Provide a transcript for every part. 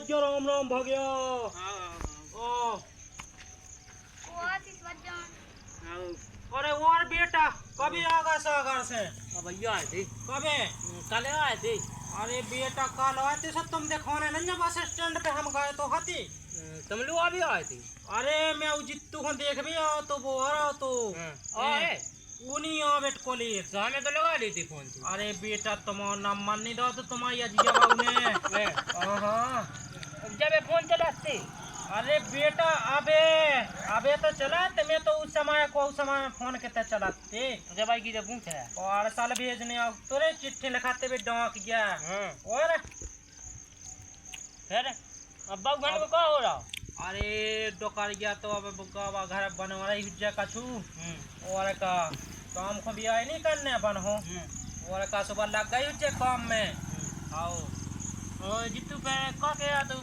भैया राम राम भैया। अरे और बेटा कभी आगा सागर से भैया आए थे कभी कल आए थे। अरे बेटा कल आए थे सब तुम दिखाने नहीं बस स्टैंड पे हम गए तो हती तुम लोग अभी आए थे। अरे मैं जित्तू को देख भी आओ तो वो आ रहा तो आए उन्हीं आ बेट को लिए तो हमें तो लगा ली थी फोन से। अरे बेटा तुम्हारा नाम मान नहीं रहा तो तुम्हारी अजिया बाबू ने हाँ जब फोन चलाते अरे बेटा अबे अबे तो चलाते मैं तो उस समय फोन के तक चलाते जब भाई की जब पूछा और साल भेजने आओ तोरे चिट्ठी लिखाते भी डाक गया और फिर अब बाबू घर को क्या हो रहा। अरे डोकर गया तो अब बुका घर बनवा रही हुज्जा कछु और का काम को भी आए नहीं करने बन हो और का सुबह लग गई हुज्जे काम में आओ जितू पे का के तो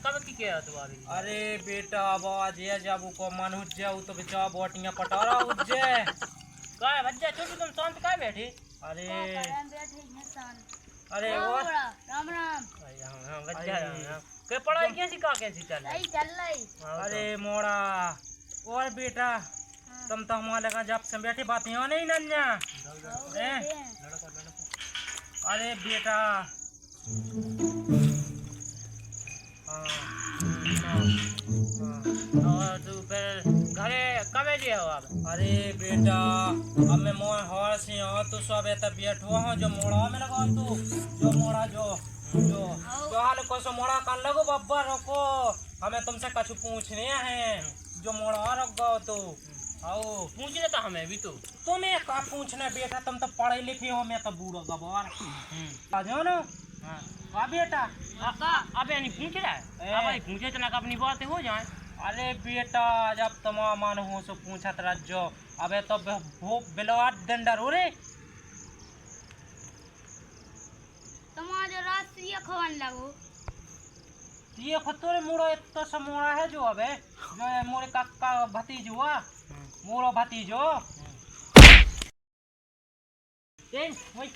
कब की के तो अभी। अरे बेटा आवाज है जब को मन हुज्जे तो बेचा बोटियां पटारा हुज्जे का बच्चा छोटू तुम शांत का बैठे। अरे अरे वो राम राम हां बच्चा के पढ़ाई कैसी का कैसी चल सही चल रही। अरे मोड़ा और बेटा तुम तो हमारे लगा जब से बैठी बातें हो नहीं नन्या अरे बेटा और तू फिर घरे कब जे हो अब। अरे बेटा अब मैं मोड़ हर से हो तो सब तब बैठो हो जो मोड़ा में लगा तू जो मोड़ा जो हाल को सो मोड़ा कान लगो बब्बर रखो हमें तुमसे कुछ पूछने हैं जो मोड़ा रख गो तो आओ पूछने तो हमें भी तो तुम्हें का पूछना बेटा तुम तो पढ़े लिखे हो मैं तो बूढ़ा गवार आ जाओ ना का बेटा अब नहीं पूछ रहा है अब नहीं पूछे तो ना अपनी बातें हो जाए। अरे बेटा जब तुम मन हो सो पूछत रहो अबे तो बिलवाट डंडर हो रे तुम्हारे राष्ट्रीय खवन लगो ये खतरे मोड़ो इतना सा मोड़ा है जो अबे जो है मोरे काका भतीज हुआ मोरो भतीजो वही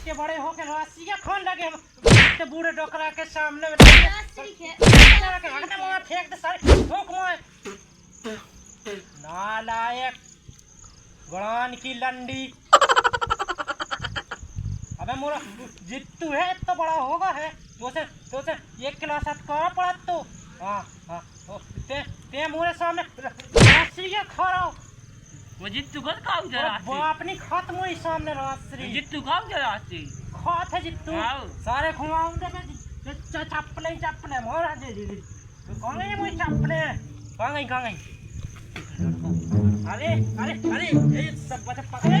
के बड़े हो के राष्ट्रीय खान लगे हम बूढ़े डोकरा के सामने में फेंक दे सारे ठोक मोए नालायक गुणान की लंडी अबे मोरा जित्तू है इतना बड़ा होगा है तो से एक क्लास का पड़ा तो हाँ ते मोरे सामने राष्ट्रीय खा रहा वो जित्तू का काम जरा अपनी खत्म हुई सामने राष्ट्रीय जित्तू काम जरा खात है जित्तू सारे घुमाऊंगे चप्पले मोरा दे दी कौन है मुझे चप्पले कहाँ गई अरे अरे अरे ये सब बच्चे पकड़े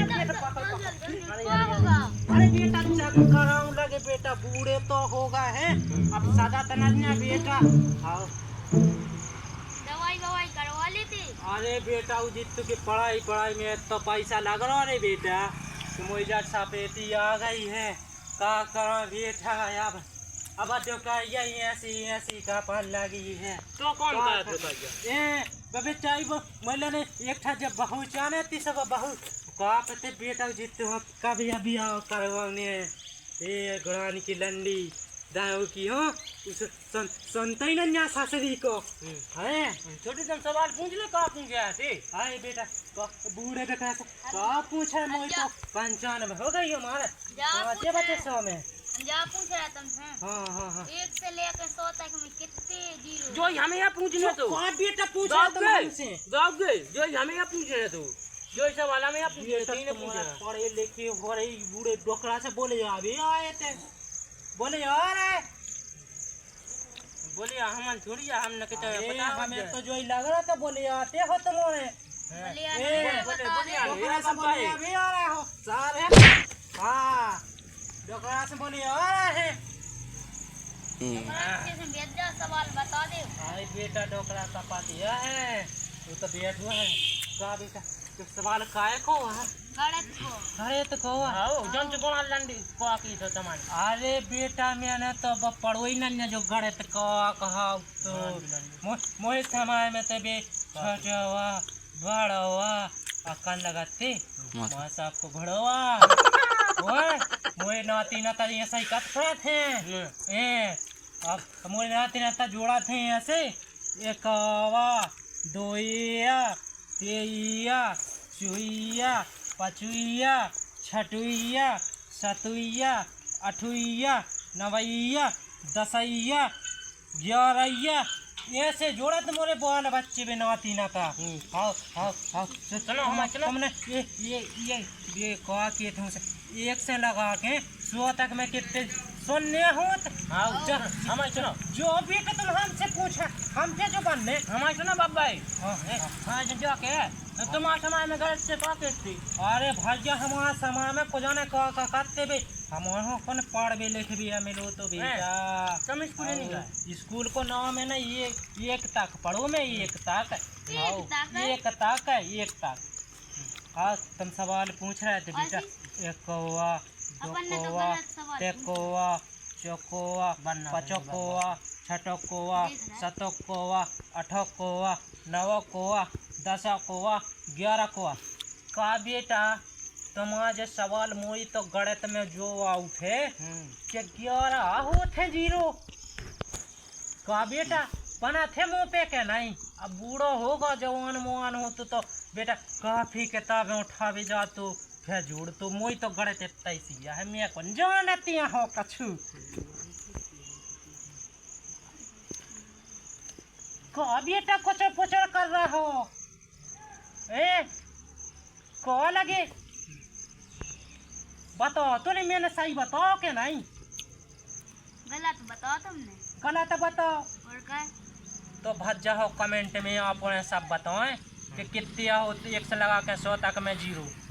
अरे बेटा चक्कर आऊं लगे बेटा बूढ़े तो होगा है अब सदा तनन्या बेटा आओ दवाई करवा लेते। अरे बेटा वो जित्तू की पढ़ाई में तो पैसा लग रहा है बेटा तो मुझे सपेती आ गई है का करो बेटा अब जो का यही ऐसी का पहन लगी है तो कौन का बबे चाय वो मतलब ने एक था जब बहू जाने ती सब बहू का पते बेटा जित्तू हो कभी अभी आओ करवाने ये गुड़ानी की लंडी दाऊ की हो उस सुनते ही ना सासरी को है छोटे तुम सवाल पूछ ले का पूछ गया थे। हाय बेटा बूढ़े बेटा से का पूछा मोई तो 95 हो गई हमारे पांच बच्चे 100 में जा पूछ रहा तुमसे। हाँ 1 से लेकर 100 तक में कितने जीरो जो हमें यहाँ पूछने तो का बेटा पूछा तुमसे जो हमें यहाँ पूछने तो जो सवाल हमें यहाँ पूछने तीन पूछा पढ़े लिखे बड़े बूढ़े डोकरा से बोले अभी आए थे बोले यार बोले हम थोड़ी हम न के पता हमें तो जो ही लग रहा था बोले आते हो तुम डोकरा से बोले अभी आ रहे हो सारे हाँ डोकरा से बोले आ रहे हैं सवाल बता दे। अरे बेटा डोकरा का पातिया है वो तो बैठ हुआ है का बेटा जो सवाल काय को है गणित को आओ जन से कोण लंडी को की तो तमान। अरे बेटा मैंने तो पढ़ोई न जो गणित को कहा तो मोए समय में तो बे छोटवा बड़वा अकन लगाते वहाँ से आपको घड़वा ओए मोए नाती नाता ये सही कट थे अब मोरे नाते नाता जोड़ा थे ऐसे एकवा दोइया तेइया चुइया पचुइया छटुइया सतुइया अठुइया नवैया दसैया ग्यारहैया ऐसे जोड़ा तो मोरे बाल बच्चे भी नाती ना का आओ आओ आओ चलो हम चलो हमने ये कहा कि तुमसे एक से लगा के 100 तक में कितने सुनने होत हमारे सुनो जो भी तो तुम हमसे पूछा हमसे जो बनने हमारे सुनो बाबा हाँ, जो के तुम्हारे समय में गलत से कहा थी अरे भैया हमारा समय में को जाने कहा करते भी हम कौन पढ़ भी लिख भी मिलो तो बेटा तुम स्कूल नहीं गए स्कूल को नाम है ना ये एक तक पढ़ो में एक तक एक तक हाँ तुम सवाल पूछ रहे थे बेटा एक कौवा दो कौवा तीन कौवा चौकोवा पचकोवा छठकोवा सतकोवा अठकोवा नवकोवा दसकोवा 11 कोवा का बेटा तुम्हारे सवाल मोई तो गणित में जो आउट है कि 11 होते 0 का बेटा बना थे मुँह पे के नहीं अब बूढ़ो होगा जवान मुआन हो तो बेटा काफी किताबें उठा भी जा तो फिर जोड़ तो मोई तो गणित इतना ही है मैं कौन जानती हो कछु का बेटा कुछ पुचर कर रहा हो ए को लगे बताओ तूने मैंने सही बताओ के नहीं गलत बताओ तुमने गलत बताओ और क्या तो भज्जा हो कमेंट में आप उन्हें सब बताएं कि कितनी हो 1 से लगा के 100 तक में 0